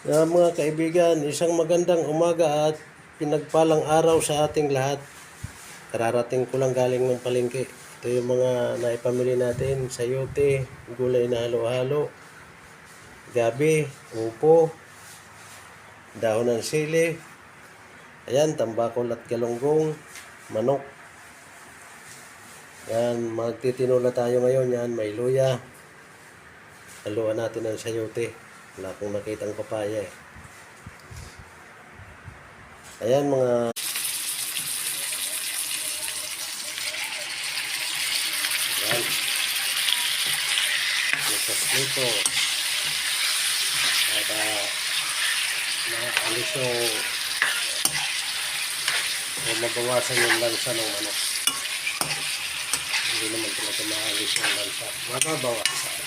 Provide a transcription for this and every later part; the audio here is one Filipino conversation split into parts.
Mga kaibigan, isang magandang umaga at pinagpalang araw sa ating lahat. Kararating ko lang galing ng palengke. Ito yung mga naipamili natin, sayote, gulay na halo-halo, gabi, upo, dahon ng sili, ayan, tambakol at galunggong, manok. Yan, magtitinula tayo ngayon. Yan, may luya. Haluan natin ng sayote. Wala akong nakitang papaya eh. Ayan mga yan, litos nito at maalis o mabawasan yung lansa ng manok. Hindi naman talaga maalis yung lansa, mababawasan.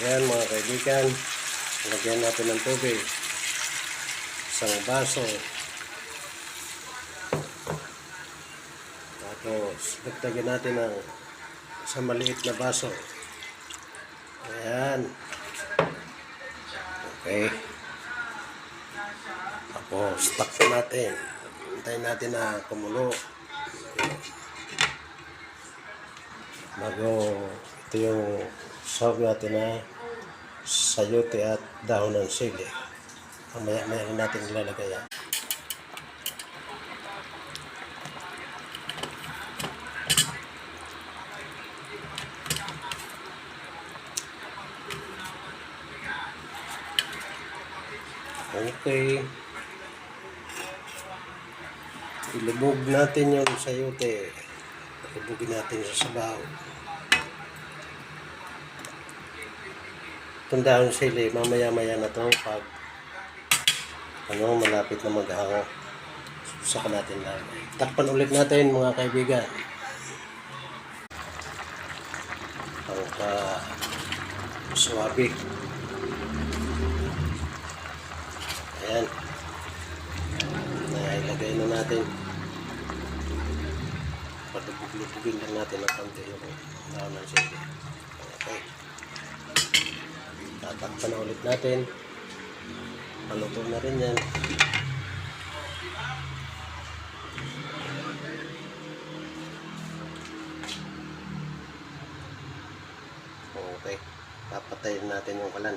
Ayan mga kaibigan, lagyan natin ng tubig, isang baso, tapos lagyan natin ng isang maliit na baso. Ayan, okay, tapos takpan natin, hintayin natin na kumulo bago ito yung sahog natin na sayote at dahon ng sili. Maya natin ilalagay yan. Okay, ilubog natin yung sayote, ilubogin natin sa sabaw. Itong dahon sili, mamaya-maya na to pag malapit na maghango. Saka natin lang. Takpan ulit natin mga kaibigan. Pangka swabe. Ayan. Nailagay na natin. Patubog-lubogin lang natin ng konti yung dahon ng sili. Okay. Tatakpan na ulit natin. Paluto na rin yan. Okay. Papatayin natin yung kalan.